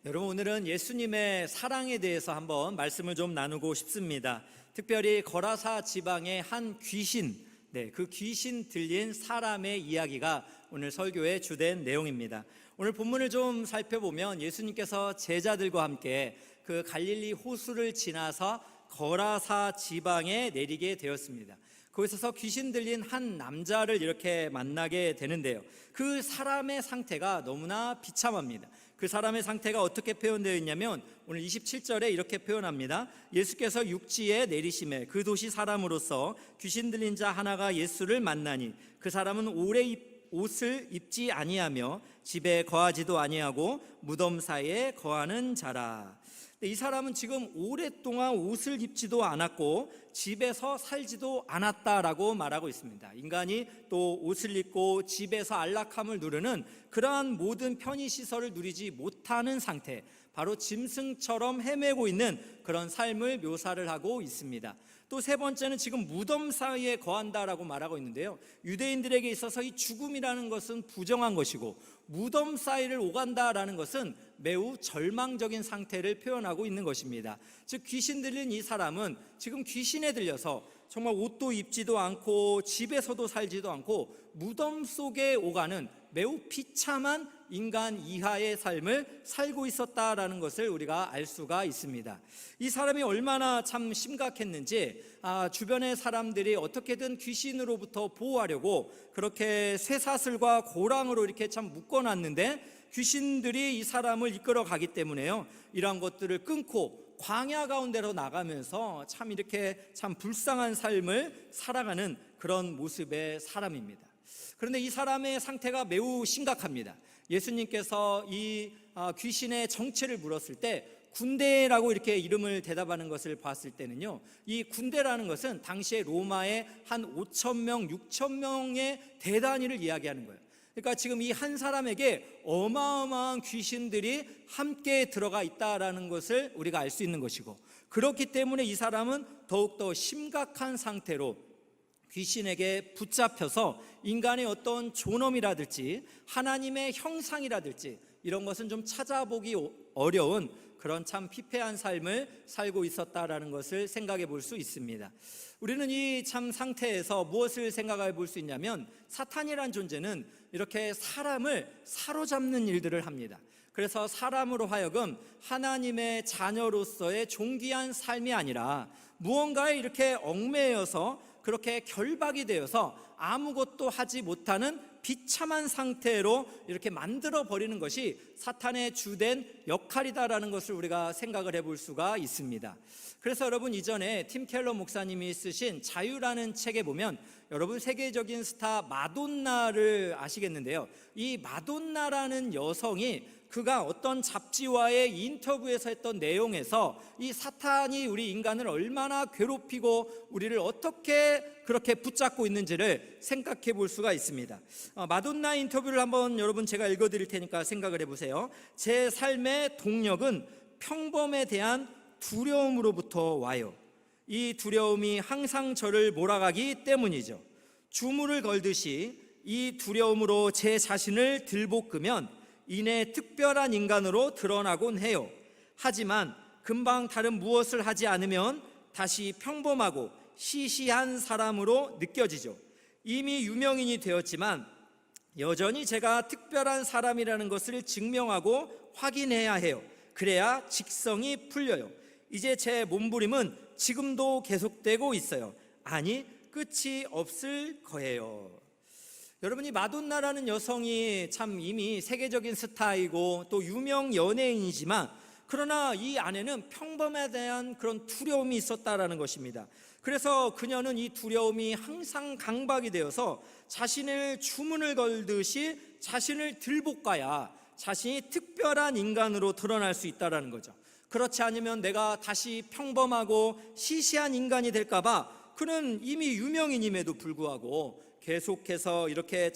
여러분, 오늘은 예수님의 사랑에 대해서 한번 말씀을 좀 나누고 싶습니다. 특별히 거라사 지방의 한 귀신, 그 귀신 들린 사람의 이야기가 오늘 설교의 주된 내용입니다. 오늘 본문을 좀 살펴보면 예수님께서 제자들과 함께 그 갈릴리 호수를 지나서 거라사 지방에 내리게 되었습니다. 거기서 귀신 들린 한 남자를 이렇게 만나게 되는데요, 그 사람의 상태가 너무나 비참합니다. 그 사람의 상태가 어떻게 표현되어 있냐면 오늘 27절에 이렇게 표현합니다. 예수께서 육지에 내리심에 그 도시 사람으로서 귀신 들린 자 하나가 예수를 만나니 그 사람은 오래 옷을 입지 아니하며 집에 거하지도 아니하고 무덤 사이에 거하는 자라. 이 사람은 지금 오랫동안 옷을 입지도 않았고 집에서 살지도 않았다라고 말하고 있습니다. 인간이 또 옷을 입고 집에서 안락함을 누르는 그러한 모든 편의시설을 누리지 못하는 상태, 바로 짐승처럼 헤매고 있는 그런 삶을 묘사를 하고 있습니다. 또 세 번째는 지금 무덤 사이에 거한다라고 말하고 있는데요, 유대인들에게 있어서 이 죽음이라는 것은 부정한 것이고 무덤 사이를 오간다라는 것은 매우 절망적인 상태를 표현하고 있는 것입니다. 즉 귀신 들린 이 사람은 지금 귀신에 들려서 정말 옷도 입지도 않고 집에서도 살지도 않고 무덤 속에 오가는 매우 비참한 인간 이하의 삶을 살고 있었다라는 것을 우리가 알 수가 있습니다. 이 사람이 얼마나 참 심각했는지 주변의 사람들이 어떻게든 귀신으로부터 보호하려고 그렇게 쇠사슬과 고랑으로 이렇게 참 묶어놨는데 귀신들이 이 사람을 이끌어 가기 때문에요, 이러한 것들을 끊고 광야 가운데로 나가면서 참 이렇게 참 불쌍한 삶을 살아가는 그런 모습의 사람입니다. 그런데 이 사람의 상태가 매우 심각합니다. 예수님께서 이 귀신의 정체를 물었을 때 군대라고 이렇게 이름을 대답하는 것을 봤을 때는요, 이 군대라는 것은 당시에 로마의 한 5,000명, 6,000명의 대단위를 이야기하는 거예요. 그러니까 지금 이 한 사람에게 어마어마한 귀신들이 함께 들어가 있다라는 것을 우리가 알 수 있는 것이고, 그렇기 때문에 이 사람은 더욱더 심각한 상태로 귀신에게 붙잡혀서 인간의 어떤 존엄이라든지 하나님의 형상이라든지 이런 것은 좀 찾아보기 어려운 그런 참 피폐한 삶을 살고 있었다라는 것을 생각해 볼 수 있습니다. 우리는 이 참 상태에서 무엇을 생각해 볼 수 있냐면, 사탄이란 존재는 이렇게 사람을 사로잡는 일들을 합니다. 그래서 사람으로 하여금 하나님의 자녀로서의 존귀한 삶이 아니라 무언가에 이렇게 얽매여서 그렇게 결박이 되어서 아무것도 하지 못하는 비참한 상태로 이렇게 만들어 버리는 것이 사탄의 주된 역할이다라는 것을 우리가 생각을 해볼 수가 있습니다. 그래서 여러분, 이전에 팀 켈러 목사님이 쓰신 자유라는 책에 보면 여러분 세계적인 스타 마돈나를 아시겠는데요, 이 마돈나라는 여성이 그가 어떤 잡지와의 인터뷰에서 했던 내용에서 이 사탄이 우리 인간을 얼마나 괴롭히고 우리를 어떻게 그렇게 붙잡고 있는지를 생각해 볼 수가 있습니다. 마돈나 인터뷰를 한번 여러분 제가 읽어드릴 테니까 생각을 해보세요. 제 삶의 동력은 평범에 대한 두려움으로부터 와요. 이 두려움이 항상 저를 몰아가기 때문이죠. 주문을 걸듯이 이 두려움으로 제 자신을 들볶으면 이내 특별한 인간으로 드러나곤 해요. 하지만 금방 다른 무엇을 하지 않으면 다시 평범하고 시시한 사람으로 느껴지죠. 이미 유명인이 되었지만 여전히 제가 특별한 사람이라는 것을 증명하고 확인해야 해요. 그래야 직성이 풀려요. 이제 제 몸부림은 지금도 계속되고 있어요. 아니, 끝이 없을 거예요. 여러분이 마돈나라는 여성이 참 이미 세계적인 스타이고 또 유명 연예인이지만, 그러나 이 안에는 평범에 대한 그런 두려움이 있었다라는 것입니다. 그래서 그녀는 이 두려움이 항상 강박이 되어서 자신을 주문을 걸듯이 자신을 들볶아야 자신이 특별한 인간으로 드러날 수 있다라는 거죠. 그렇지 않으면 내가 다시 평범하고 시시한 인간이 될까봐 그는 이미 유명인임에도 불구하고 계속해서 이렇게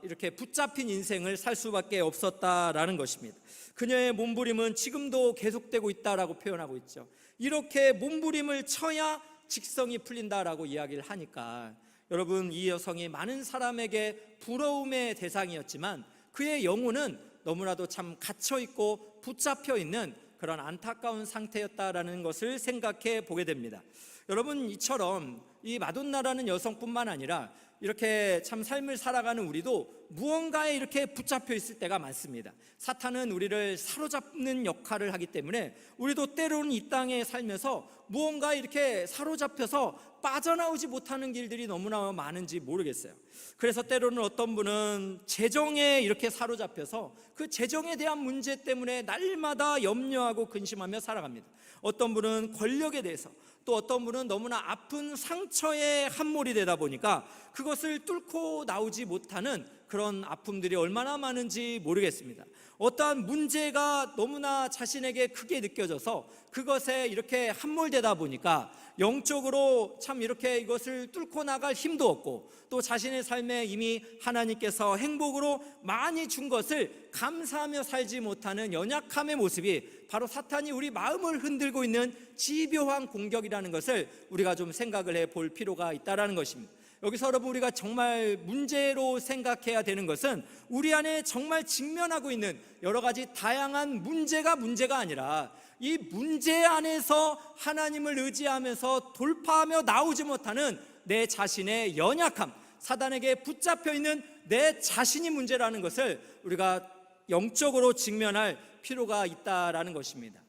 이렇게 붙잡힌 인생을 살 수밖에 없었다라는 것입니다. 그녀의 몸부림은 지금도 계속되고 있다라고 표현하고 있죠. 이렇게 몸부림을 쳐야 직성이 풀린다라고 이야기를 하니까, 여러분, 이 여성이 많은 사람에게 부러움의 대상이었지만 그의 영혼은 너무나도 참 갇혀 있고 붙잡혀 있는 그런 안타까운 상태였다라는 것을 생각해 보게 됩니다. 여러분, 이처럼 이 마돈나라는 여성뿐만 아니라 이렇게 참 삶을 살아가는 우리도 무언가에 이렇게 붙잡혀 있을 때가 많습니다. 사탄은 우리를 사로잡는 역할을 하기 때문에 우리도 때로는 이 땅에 살면서 무언가 이렇게 사로잡혀서 빠져나오지 못하는 길들이 너무나 많은지 모르겠어요. 그래서 때로는 어떤 분은 재정에 이렇게 사로잡혀서 그 재정에 대한 문제 때문에 날마다 염려하고 근심하며 살아갑니다. 어떤 분은 권력에 대해서, 또 어떤 분은 너무나 아픈 상처에 함몰이 되다 보니까 그것을 뚫고 나오지 못하는 그런 아픔들이 얼마나 많은지 모르겠습니다. 어떠한 문제가 너무나 자신에게 크게 느껴져서 그것에 이렇게 함몰되다 보니까 영적으로 참 이렇게 이것을 뚫고 나갈 힘도 없고, 또 자신의 삶에 이미 하나님께서 행복으로 많이 준 것을 감사하며 살지 못하는 연약함의 모습이 바로 사탄이 우리 마음을 흔들고 있는 집요한 공격이라는 것을 우리가 좀 생각을 해볼 필요가 있다는 것입니다. 여기서 여러분, 우리가 정말 문제로 생각해야 되는 것은 우리 안에 정말 직면하고 있는 여러 가지 다양한 문제가 아니라 이 문제 안에서 하나님을 의지하면서 돌파하며 나오지 못하는 내 자신의 연약함, 사단에게 붙잡혀 있는 내 자신이 문제라는 것을 우리가 영적으로 직면할 필요가 있다라는 것입니다.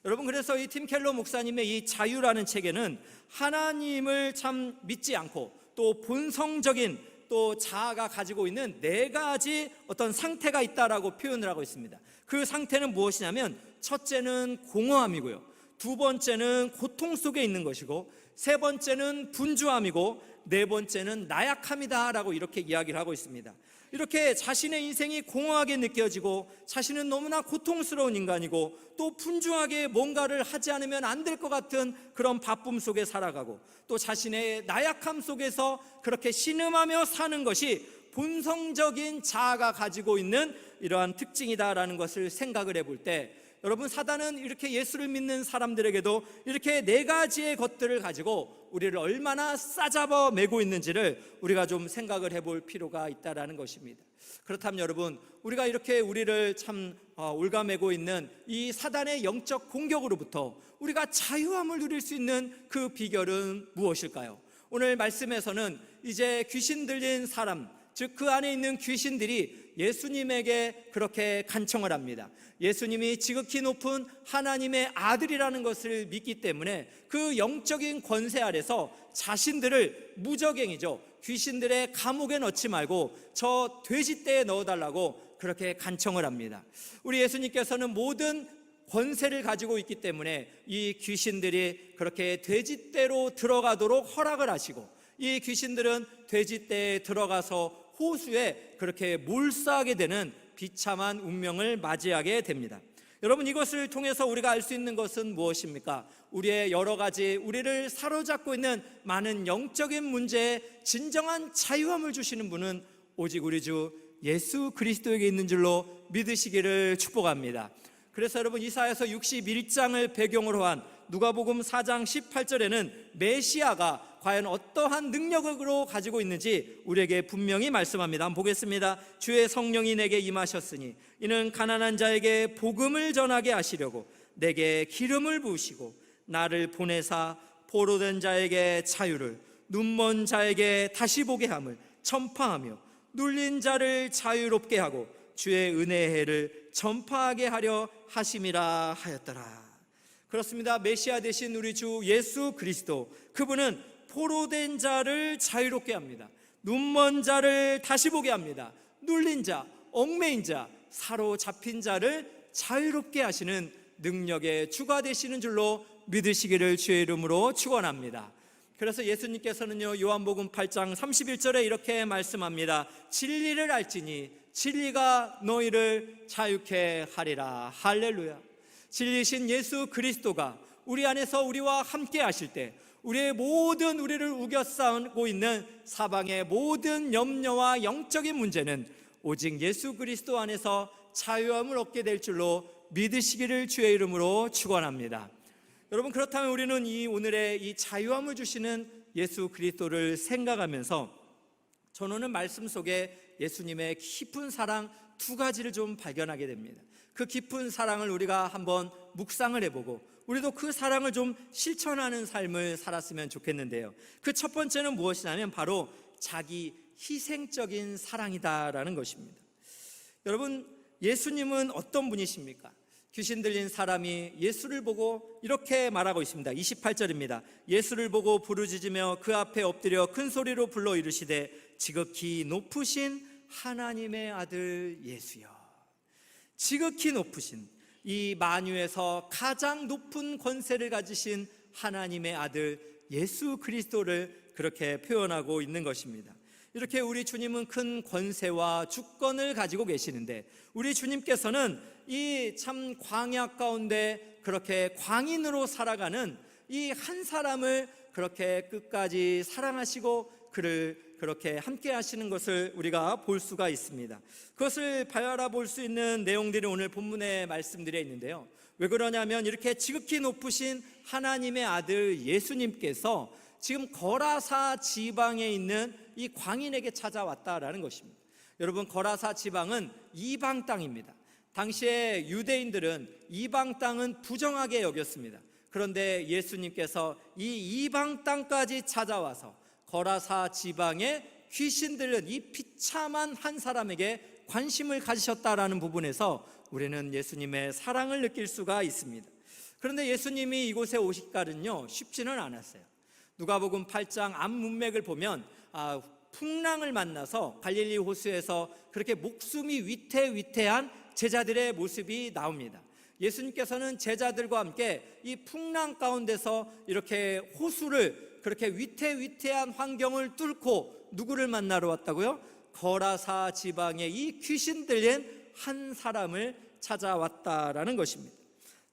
여러분, 그래서 이 팀 켈러 목사님의 이 자유라는 책에는 하나님을 참 믿지 않고 또 본성적인 또 자아가 가지고 있는 네 가지 어떤 상태가 있다라고 표현을 하고 있습니다. 그 상태는 무엇이냐면, 첫째는 공허함이고요, 두 번째는 고통 속에 있는 것이고, 세 번째는 분주함이고, 네 번째는 나약함이다라고 이렇게 이야기를 하고 있습니다. 이렇게 자신의 인생이 공허하게 느껴지고 자신은 너무나 고통스러운 인간이고 또 분주하게 뭔가를 하지 않으면 안 될 것 같은 그런 바쁨 속에 살아가고, 또 자신의 나약함 속에서 그렇게 신음하며 사는 것이 본성적인 자아가 가지고 있는 이러한 특징이다라는 것을 생각을 해볼 때, 여러분, 사단은 이렇게 예수를 믿는 사람들에게도 이렇게 네 가지의 것들을 가지고 우리를 얼마나 싸잡아 매고 있는지를 우리가 좀 생각을 해볼 필요가 있다라는 것입니다. 그렇다면 여러분, 우리가 이렇게 우리를 참 올가매고 있는 이 사단의 영적 공격으로부터 우리가 자유함을 누릴 수 있는 그 비결은 무엇일까요? 오늘 말씀에서는 이제 귀신 들린 사람, 즉 그 안에 있는 귀신들이 예수님에게 그렇게 간청을 합니다. 예수님이 지극히 높은 하나님의 아들이라는 것을 믿기 때문에 그 영적인 권세 아래서 자신들을 무적행이죠, 귀신들의 감옥에 넣지 말고 저 돼지떼에 넣어달라고 그렇게 간청을 합니다. 우리 예수님께서는 모든 권세를 가지고 있기 때문에 이 귀신들이 그렇게 돼지떼로 들어가도록 허락을 하시고, 이 귀신들은 돼지떼에 들어가서 호수에 그렇게 몰수하게 되는 비참한 운명을 맞이하게 됩니다. 여러분, 이것을 통해서 우리가 알 수 있는 것은 무엇입니까? 우리의 여러 가지 우리를 사로잡고 있는 많은 영적인 문제에 진정한 자유함을 주시는 분은 오직 우리 주 예수 그리스도에게 있는 줄로 믿으시기를 축복합니다. 그래서 여러분, 이사야서 61장을 배경으로 한 누가복음 4장 18절에는 메시아가 과연 어떠한 능력으로 가지고 있는지 우리에게 분명히 말씀합니다. 한번 보겠습니다. 주의 성령이 내게 임하셨으니 이는 가난한 자에게 복음을 전하게 하시려고 내게 기름을 부으시고 나를 보내사 포로된 자에게 자유를, 눈먼 자에게 다시 보게 함을 전파하며 눌린 자를 자유롭게 하고 주의 은혜의 해를 전파하게 하려 하심이라 하였더라. 그렇습니다. 메시아 되신 우리 주 예수 그리스도, 그분은 포로된 자를 자유롭게 합니다. 눈먼 자를 다시 보게 합니다. 눌린 자, 얽매인 자, 사로잡힌 자를 자유롭게 하시는 능력의 주가 되시는 줄로 믿으시기를 주의 이름으로 축원합니다. 그래서 예수님께서는요, 요한복음 8장 31절에 이렇게 말씀합니다. 진리를 알지니 진리가 너희를 자유케 하리라. 할렐루야. 진리신 예수 그리스도가 우리 안에서 우리와 함께 하실 때 우리의 모든 우리를 우겨싸고 있는 사방의 모든 염려와 영적인 문제는 오직 예수 그리스도 안에서 자유함을 얻게 될 줄로 믿으시기를 주의 이름으로 축원합니다. 여러분, 그렇다면 우리는 이 오늘의 이 자유함을 주시는 예수 그리스도를 생각하면서 저는 말씀 속에 예수님의 깊은 사랑, 두 가지를 좀 발견하게 됩니다. 그 깊은 사랑을 우리가 한번 묵상을 해보고 우리도 그 사랑을 좀 실천하는 삶을 살았으면 좋겠는데요. 그 첫 번째는 무엇이냐면 바로 자기 희생적인 사랑이다라는 것입니다. 여러분, 예수님은 어떤 분이십니까? 귀신 들린 사람이 예수를 보고 이렇게 말하고 있습니다. 28절입니다. 예수를 보고 부르짖으며 그 앞에 엎드려 큰 소리로 불러 이르시되 지극히 높으신 하나님의 아들 예수여. 지극히 높으신, 이 만유에서 가장 높은 권세를 가지신 하나님의 아들 예수 그리스도를 그렇게 표현하고 있는 것입니다. 이렇게 우리 주님은 큰 권세와 주권을 가지고 계시는데 우리 주님께서는 이 참 광야 가운데 그렇게 광인으로 살아가는 이 한 사람을 그렇게 끝까지 사랑하시고 그를 그렇게 함께 하시는 것을 우리가 볼 수가 있습니다. 그것을 바라볼 수 있는 내용들이 오늘 본문에 말씀드려 있는데요. 왜 그러냐면 이렇게 지극히 높으신 하나님의 아들 예수님께서 지금 거라사 지방에 있는 이 광인에게 찾아왔다라는 것입니다. 여러분, 거라사 지방은 이방 땅입니다. 당시에 유대인들은 이방 땅은 부정하게 여겼습니다. 그런데 예수님께서 이 이방 땅까지 찾아와서 거라사 지방에 귀신 들린 이 비참한 한 사람에게 관심을 가지셨다라는 부분에서 우리는 예수님의 사랑을 느낄 수가 있습니다. 그런데 예수님이 이곳에 오실까는요 쉽지는 않았어요. 누가복음 8장 앞 문맥을 보면 풍랑을 만나서 갈릴리 호수에서 그렇게 목숨이 위태위태한 제자들의 모습이 나옵니다. 예수님께서는 제자들과 함께 이 풍랑 가운데서 이렇게 호수를 그렇게 위태위태한 환경을 뚫고 누구를 만나러 왔다고요? 거라사 지방의 이 귀신 들린 한 사람을 찾아왔다라는 것입니다.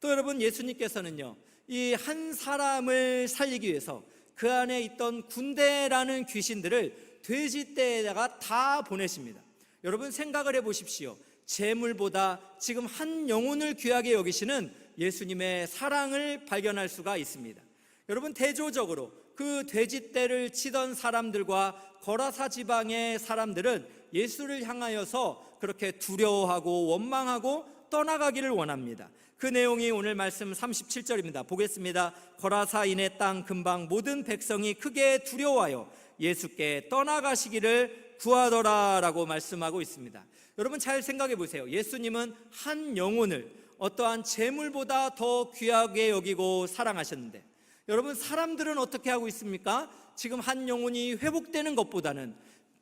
또 여러분, 예수님께서는요 이 한 사람을 살리기 위해서 그 안에 있던 군대라는 귀신들을 돼지떼에다가 다 보내십니다. 여러분, 생각을 해보십시오. 재물보다 지금 한 영혼을 귀하게 여기시는 예수님의 사랑을 발견할 수가 있습니다. 여러분, 대조적으로 그 돼지떼를 치던 사람들과 거라사 지방의 사람들은 예수를 향하여서 그렇게 두려워하고 원망하고 떠나가기를 원합니다. 그 내용이 오늘 말씀 37절입니다. 보겠습니다. 거라사인의 땅 근방 모든 백성이 크게 두려워하여 예수께 떠나가시기를 구하더라라고 말씀하고 있습니다. 여러분, 잘 생각해 보세요. 예수님은 한 영혼을 어떠한 재물보다 더 귀하게 여기고 사랑하셨는데 여러분, 사람들은 어떻게 하고 있습니까? 지금 한 영혼이 회복되는 것보다는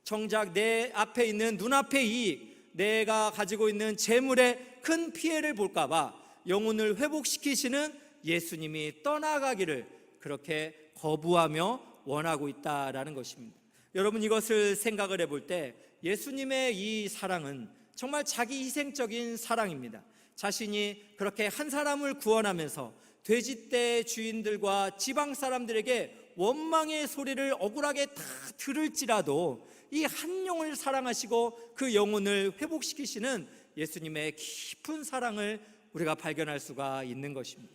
정작 내 앞에 있는 눈앞의 이익, 내가 가지고 있는 재물에 큰 피해를 볼까 봐 영혼을 회복시키시는 예수님이 떠나가기를 그렇게 거부하며 원하고 있다라는 것입니다. 여러분, 이것을 생각을 해볼 때 예수님의 이 사랑은 정말 자기 희생적인 사랑입니다. 자신이 그렇게 한 사람을 구원하면서 돼지떼 주인들과 지방 사람들에게 원망의 소리를 억울하게 다 들을지라도 이 한 영혼을 사랑하시고 그 영혼을 회복시키시는 예수님의 깊은 사랑을 우리가 발견할 수가 있는 것입니다.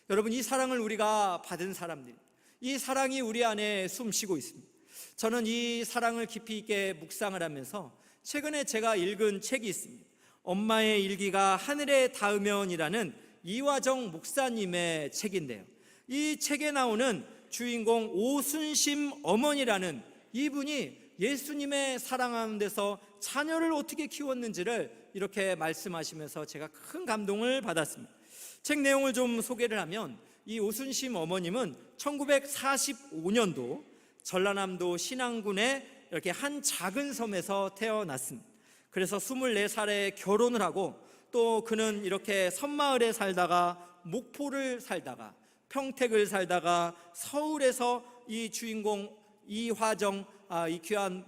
여러분, 이 사랑을 우리가 받은 사람들, 이 사랑이 우리 안에 숨쉬고 있습니다. 저는 이 사랑을 깊이 있게 묵상을 하면서 최근에 제가 읽은 책이 있습니다. 엄마의 일기가 하늘에 닿으면이라는 이화정 목사님의 책인데요, 이 책에 나오는 주인공 오순심 어머니라는 이분이 예수님의 사랑하는 데서 자녀를 어떻게 키웠는지를 이렇게 말씀하시면서 제가 큰 감동을 받았습니다. 책 내용을 좀 소개를 하면 이 오순심 어머님은 1945년도 전라남도 신안군의 이렇게 한 작은 섬에서 태어났습니다. 그래서 24살에 결혼을 하고 또 그는 이렇게 섬마을에 살다가 목포를 살다가 평택을 살다가 서울에서 이 주인공 이화정 이 귀한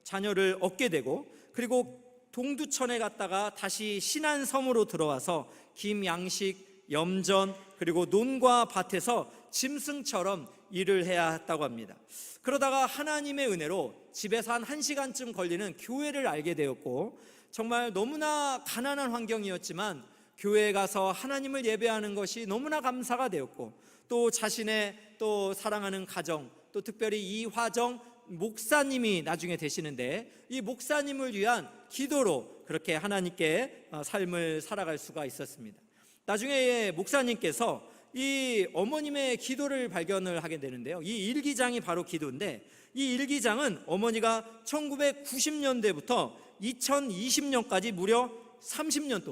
자녀를 얻게 되고 그리고 동두천에 갔다가 다시 신안섬으로 들어와서 김양식, 염전 그리고 논과 밭에서 짐승처럼 일을 해야 했다고 합니다. 그러다가 하나님의 은혜로 집에서 한 1시간쯤 걸리는 교회를 알게 되었고 정말 너무나 가난한 환경이었지만 교회에 가서 하나님을 예배하는 것이 너무나 감사가 되었고 또 자신의 또 사랑하는 가정 또 특별히 이화정 목사님이 나중에 되시는데 이 목사님을 위한 기도로 그렇게 하나님께 삶을 살아갈 수가 있었습니다. 나중에 목사님께서 이 어머님의 기도를 발견을 하게 되는데요. 이 일기장이 바로 기도인데, 이 일기장은 어머니가 1990년대부터 2020년까지 무려 30년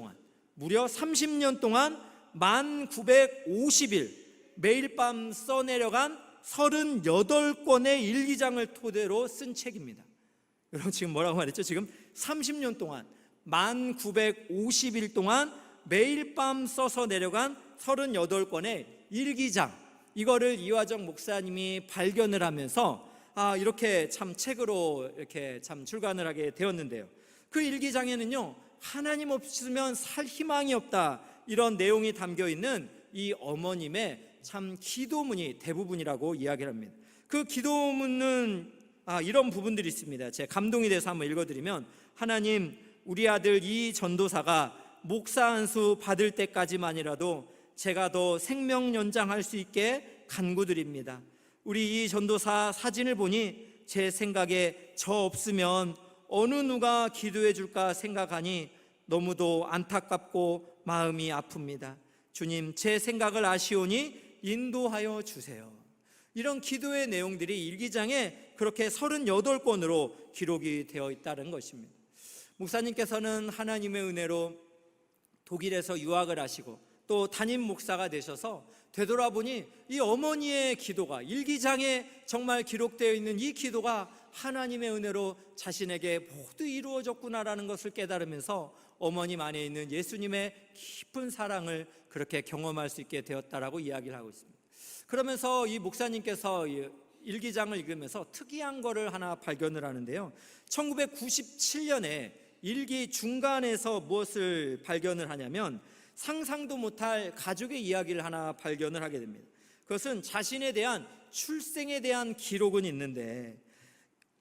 동안 1950일 매일 밤 써내려간 38권의 일기장을 토대로 쓴 책입니다. 여러분 지금 뭐라고 말했죠? 지금 30년 동안 1950일 동안 매일 밤 써서 내려간 38권의 일기장, 이거를 이화정 목사님이 발견을 하면서 이렇게 참 책으로 이렇게 참 출간을 하게 되었는데요. 그 일기장에는요, 하나님 없으면 살 희망이 없다, 이런 내용이 담겨 있는 이 어머님의 참 기도문이 대부분이라고 이야기를 합니다. 그 기도문은 이런 부분들이 있습니다. 제가 감동이 돼서 한번 읽어드리면, 하나님, 우리 아들 이 전도사가 목사 안수 받을 때까지만이라도 제가 더 생명 연장할 수 있게 간구드립니다. 우리 이 전도사 사진을 보니 제 생각에 저 없으면 어느 누가 기도해 줄까 생각하니 너무도 안타깝고 마음이 아픕니다. 주님, 제 생각을 아시오니 인도하여 주세요. 이런 기도의 내용들이 일기장에 그렇게 38권으로 기록이 되어 있다는 것입니다. 목사님께서는 하나님의 은혜로 독일에서 유학을 하시고 또 담임 목사가 되셔서 되돌아보니 이 어머니의 기도가, 일기장에 정말 기록되어 있는 이 기도가 하나님의 은혜로 자신에게 모두 이루어졌구나라는 것을 깨달으면서 어머님 안에 있는 예수님의 깊은 사랑을 그렇게 경험할 수 있게 되었다라고 이야기를 하고 있습니다. 그러면서 이 목사님께서 일기장을 읽으면서 특이한 거를 하나 발견을 하는데요. 1997년에 일기 중간에서 무엇을 발견을 하냐면, 상상도 못할 가족의 이야기를 하나 발견을 하게 됩니다. 그것은 자신에 대한 출생에 대한 기록은 있는데,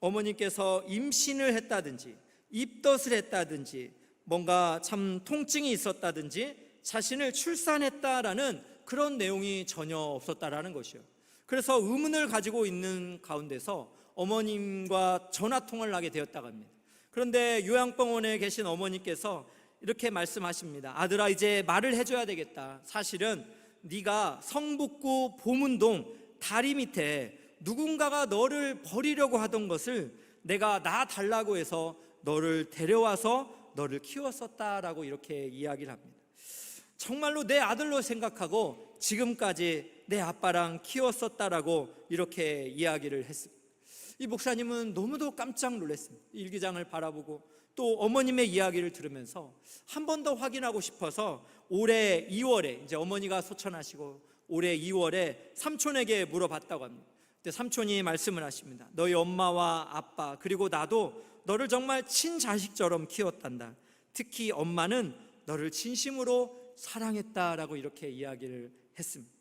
어머니께서 임신을 했다든지 입덧을 했다든지 뭔가 참 통증이 있었다든지 자신을 출산했다라는 그런 내용이 전혀 없었다라는 것이요. 그래서 의문을 가지고 있는 가운데서 어머님과 전화통화를 하게 되었다고 합니다. 그런데 요양병원에 계신 어머니께서 이렇게 말씀하십니다. 아들아, 이제 말을 해줘야 되겠다. 사실은 네가 성북구 보문동 다리 밑에 누군가가 너를 버리려고 하던 것을 내가 나 달라고 해서 너를 데려와서 너를 키웠었다라고 이렇게 이야기를 합니다. 정말로 내 아들로 생각하고 지금까지 내 아빠랑 키웠었다라고 이렇게 이야기를 했습니다. 이 목사님은 너무도 깜짝 놀랐습니다. 일기장을 바라보고 또 어머님의 이야기를 들으면서 한 번 더 확인하고 싶어서 올해 2월에 이제 어머니가 소천하시고 올해 2월에 삼촌에게 물어봤다고 합니다. 그때 삼촌이 말씀을 하십니다. 너희 엄마와 아빠 그리고 나도 너를 정말 친자식처럼 키웠단다. 특히 엄마는 너를 진심으로 사랑했다라고 이렇게 이야기를 했습니다.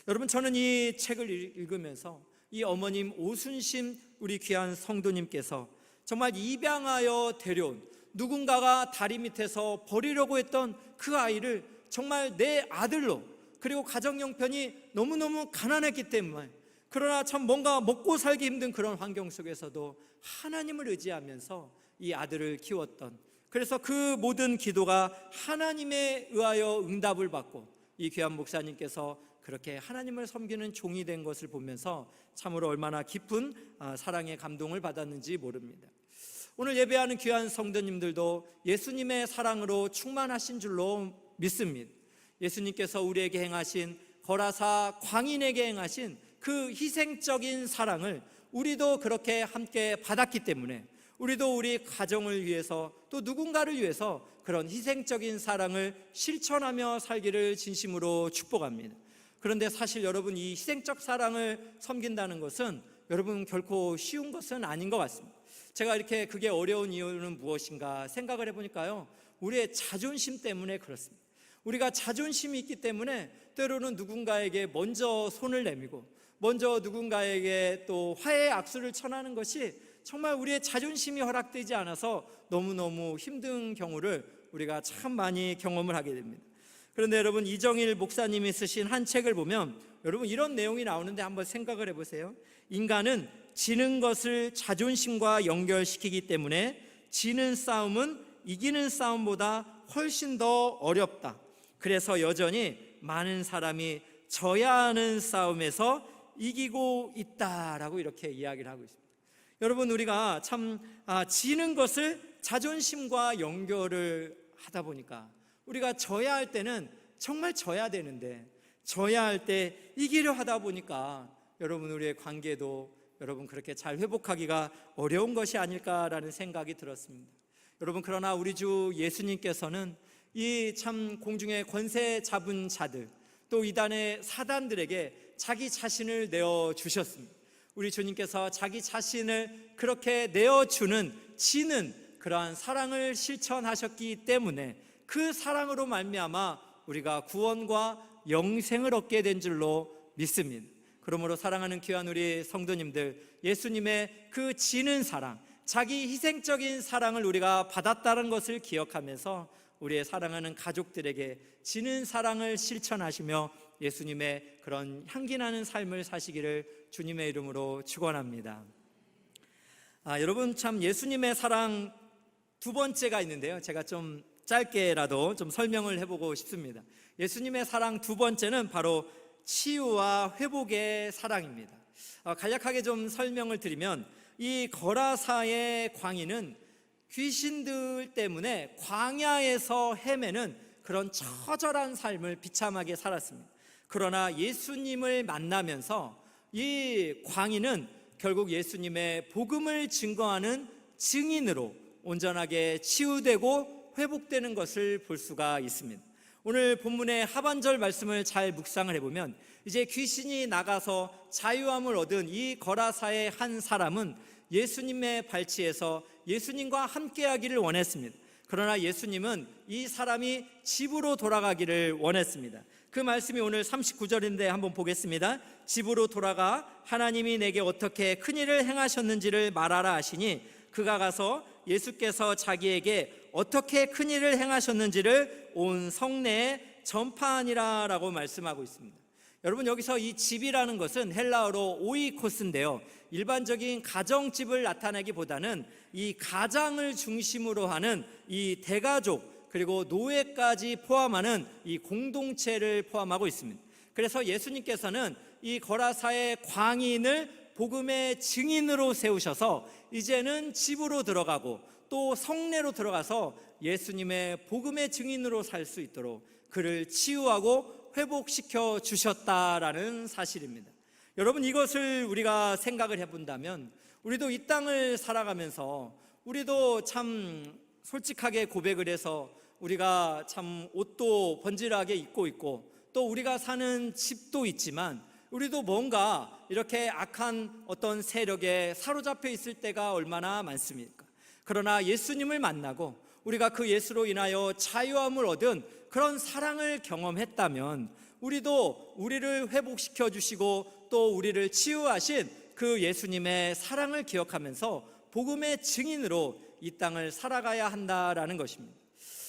여러분, 저는 이 책을 읽으면서 이 어머님 오순심 우리 귀한 성도님께서 정말 입양하여 데려온, 누군가가 다리 밑에서 버리려고 했던 그 아이를 정말 내 아들로, 그리고 가정 형편이 너무너무 가난했기 때문에, 그러나 참 뭔가 먹고 살기 힘든 그런 환경 속에서도 하나님을 의지하면서 이 아들을 키웠던, 그래서 그 모든 기도가 하나님에 의하여 응답을 받고 이 귀한 목사님께서 그렇게 하나님을 섬기는 종이 된 것을 보면서 참으로 얼마나 깊은 사랑의 감동을 받았는지 모릅니다. 오늘 예배하는 귀한 성도님들도 예수님의 사랑으로 충만하신 줄로 믿습니다. 예수님께서 우리에게 행하신, 거라사 광인에게 행하신 그 희생적인 사랑을 우리도 그렇게 함께 받았기 때문에 우리도 우리 가정을 위해서 또 누군가를 위해서 그런 희생적인 사랑을 실천하며 살기를 진심으로 축복합니다. 그런데 사실 여러분, 이 희생적 사랑을 섬긴다는 것은 여러분 결코 쉬운 것은 아닌 것 같습니다. 제가 이렇게 그게 어려운 이유는 무엇인가 생각을 해보니까요, 우리의 자존심 때문에 그렇습니다. 우리가 자존심이 있기 때문에 때로는 누군가에게 먼저 손을 내밀고 먼저 누군가에게 또 화해의 악수를 청하는 것이 정말 우리의 자존심이 허락되지 않아서 너무너무 힘든 경우를 우리가 참 많이 경험을 하게 됩니다. 그런데 여러분, 이정일 목사님이 쓰신 한 책을 보면 여러분 이런 내용이 나오는데 한번 생각을 해보세요. 인간은 지는 것을 자존심과 연결시키기 때문에 지는 싸움은 이기는 싸움보다 훨씬 더 어렵다. 그래서 여전히 많은 사람이 져야 하는 싸움에서 이기고 있다라고 이렇게 이야기를 하고 있습니다. 여러분, 우리가 참 지는 것을 자존심과 연결을 하다 보니까 우리가 져야 할 때는 정말 져야 되는데, 져야 할 때 이기려 하다 보니까 여러분, 우리의 관계도 여러분 그렇게 잘 회복하기가 어려운 것이 아닐까라는 생각이 들었습니다. 여러분, 그러나 우리 주 예수님께서는 이 참 공중의 권세 잡은 자들, 또 이단의 사단들에게 자기 자신을 내어주셨습니다. 우리 주님께서 자기 자신을 그렇게 내어주는, 지는 그러한 사랑을 실천하셨기 때문에 그 사랑으로 말미암아 우리가 구원과 영생을 얻게 된 줄로 믿습니다. 그러므로 사랑하는 귀한 우리 성도님들, 예수님의 그 지는 사랑, 자기 희생적인 사랑을 우리가 받았다는 것을 기억하면서 우리의 사랑하는 가족들에게 지는 사랑을 실천하시며 예수님의 그런 향기나는 삶을 사시기를 주님의 이름으로 축원합니다. 여러분, 참 예수님의 사랑 두 번째가 있는데요, 제가 좀 짧게라도 좀 설명을 해보고 싶습니다. 예수님의 사랑 두 번째는 바로 치유와 회복의 사랑입니다. 간략하게 좀 설명을 드리면, 이 거라사의 광인은 귀신들 때문에 광야에서 헤매는 그런 처절한 삶을 비참하게 살았습니다. 그러나 예수님을 만나면서 이 광인은 결국 예수님의 복음을 증거하는 증인으로 온전하게 치유되고 회복되는 것을 볼 수가 있습니다. 오늘 본문의 하반절 말씀을 잘 묵상을 해보면, 이제 귀신이 나가서 자유함을 얻은 이 거라사의 한 사람은 예수님의 발치에서 예수님과 함께하기를 원했습니다. 그러나 예수님은 이 사람이 집으로 돌아가기를 원했습니다. 그 말씀이 오늘 39절인데 한번 보겠습니다. 집으로 돌아가 하나님이 내게 어떻게 큰일을 행하셨는지를 말하라 하시니, 그가 가서 예수께서 자기에게 어떻게 큰일을 행하셨는지를 온 성내에 전파하니라 라고 말씀하고 있습니다. 여러분, 여기서 이 집이라는 것은 헬라어로 오이코스인데요, 일반적인 가정집을 나타내기보다는 이 가장을 중심으로 하는 이 대가족, 그리고 노예까지 포함하는 이 공동체를 포함하고 있습니다. 그래서 예수님께서는 이 거라사의 광인을 복음의 증인으로 세우셔서 이제는 집으로 들어가고 또 성내로 들어가서 예수님의 복음의 증인으로 살 수 있도록 그를 치유하고 회복시켜 주셨다라는 사실입니다. 여러분, 이것을 우리가 생각을 해본다면 우리도 이 땅을 살아가면서 우리도 참 솔직하게 고백을 해서 우리가 참 옷도 번질하게 입고 있고 또 우리가 사는 집도 있지만 우리도 뭔가 이렇게 악한 어떤 세력에 사로잡혀 있을 때가 얼마나 많습니까? 그러나 예수님을 만나고 우리가 그 예수로 인하여 자유함을 얻은 그런 사랑을 경험했다면 우리도 우리를 회복시켜 주시고 또 우리를 치유하신 그 예수님의 사랑을 기억하면서 복음의 증인으로 이 땅을 살아가야 한다라는 것입니다.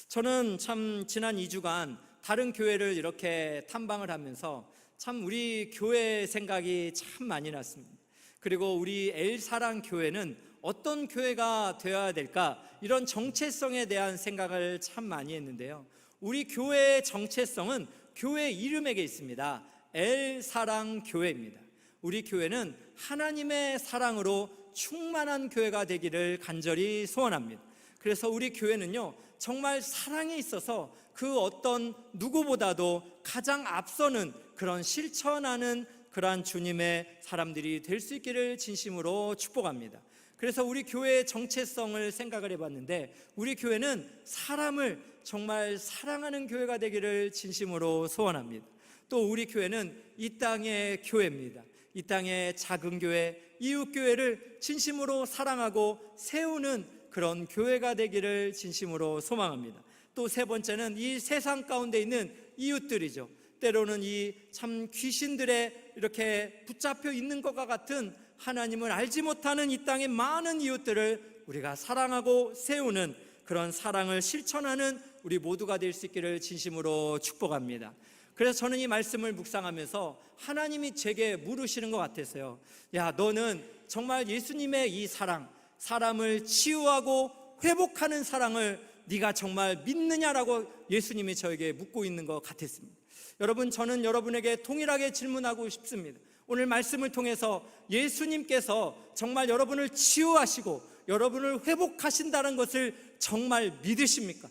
저는 참 지난 2주간 다른 교회를 이렇게 탐방을 하면서 참 우리 교회 생각이 참 많이 났습니다. 그리고 우리 엘사랑 교회는 어떤 교회가 되어야 될까, 이런 정체성에 대한 생각을 참 많이 했는데요, 우리 교회의 정체성은 교회 이름에게 있습니다. 엘사랑 교회입니다. 우리 교회는 하나님의 사랑으로 충만한 교회가 되기를 간절히 소원합니다. 그래서 우리 교회는요, 정말 사랑에 있어서 그 어떤 누구보다도 가장 앞서는 그런 실천하는 그러한 주님의 사람들이 될 수 있기를 진심으로 축복합니다. 그래서 우리 교회의 정체성을 생각을 해봤는데, 우리 교회는 사람을 정말 사랑하는 교회가 되기를 진심으로 소원합니다. 또 우리 교회는 이 땅의 교회입니다. 이 땅의 작은 교회, 이웃교회를 진심으로 사랑하고 세우는 그런 교회가 되기를 진심으로 소망합니다. 또 세 번째는 이 세상 가운데 있는 이웃들이죠. 때로는 이 참 귀신들에 이렇게 붙잡혀 있는 것과 같은 하나님을 알지 못하는 이 땅의 많은 이웃들을 우리가 사랑하고 세우는 그런 사랑을 실천하는 우리 모두가 될 수 있기를 진심으로 축복합니다. 그래서 저는 이 말씀을 묵상하면서 하나님이 제게 물으시는 것 같았어요. 야, 너는 정말 예수님의 이 사랑, 사람을 치유하고 회복하는 사랑을 네가 정말 믿느냐라고 예수님이 저에게 묻고 있는 것 같았습니다. 여러분, 저는 여러분에게 동일하게 질문하고 싶습니다. 오늘 말씀을 통해서 예수님께서 정말 여러분을 치유하시고 여러분을 회복하신다는 것을 정말 믿으십니까?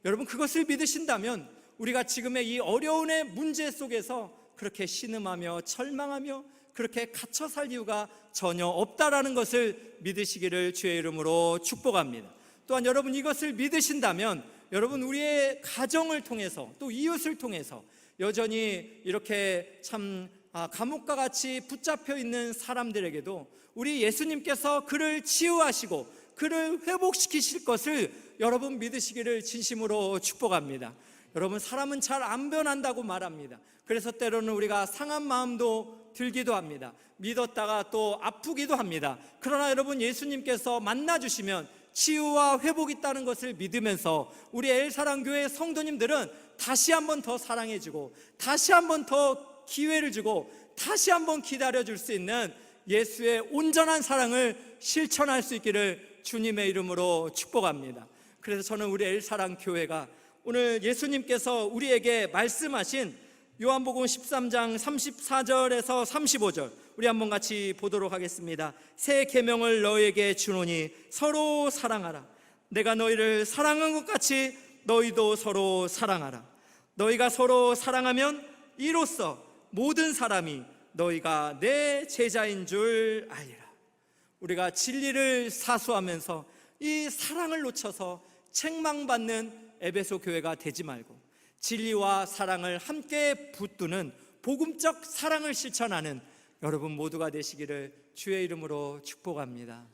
여러분, 그것을 믿으신다면 우리가 지금의 이 어려움의 문제 속에서 그렇게 신음하며 절망하며 그렇게 갇혀 살 이유가 전혀 없다라는 것을 믿으시기를 주의 이름으로 축복합니다. 또한 여러분, 이것을 믿으신다면 여러분, 우리의 가정을 통해서 또 이웃을 통해서 여전히 이렇게 참 감옥과 같이 붙잡혀 있는 사람들에게도 우리 예수님께서 그를 치유하시고 그를 회복시키실 것을 여러분 믿으시기를 진심으로 축복합니다. 여러분, 사람은 잘 안 변한다고 말합니다. 그래서 때로는 우리가 상한 마음도 들기도 합니다. 믿었다가 또 아프기도 합니다. 그러나 여러분, 예수님께서 만나주시면 치유와 회복이 있다는 것을 믿으면서 우리 엘사랑교회 성도님들은 다시 한번 더 사랑해주고 다시 한번 더 기회를 주고 다시 한번 기다려줄 수 있는 예수의 온전한 사랑을 실천할 수 있기를 주님의 이름으로 축복합니다. 그래서 저는 우리 엘사랑교회가 오늘 예수님께서 우리에게 말씀하신 요한복음 13장 34절에서 35절 우리 한번 같이 보도록 하겠습니다. 새 계명을 너희에게 주노니 서로 사랑하라. 내가 너희를 사랑한 것 같이 너희도 서로 사랑하라. 너희가 서로 사랑하면 이로써 모든 사람이 너희가 내 제자인 줄 알리라. 우리가 진리를 사수하면서 이 사랑을 놓쳐서 책망받는 에베소 교회가 되지 말고 진리와 사랑을 함께 붙드는 복음적 사랑을 실천하는 여러분 모두가 되시기를 주의 이름으로 축복합니다.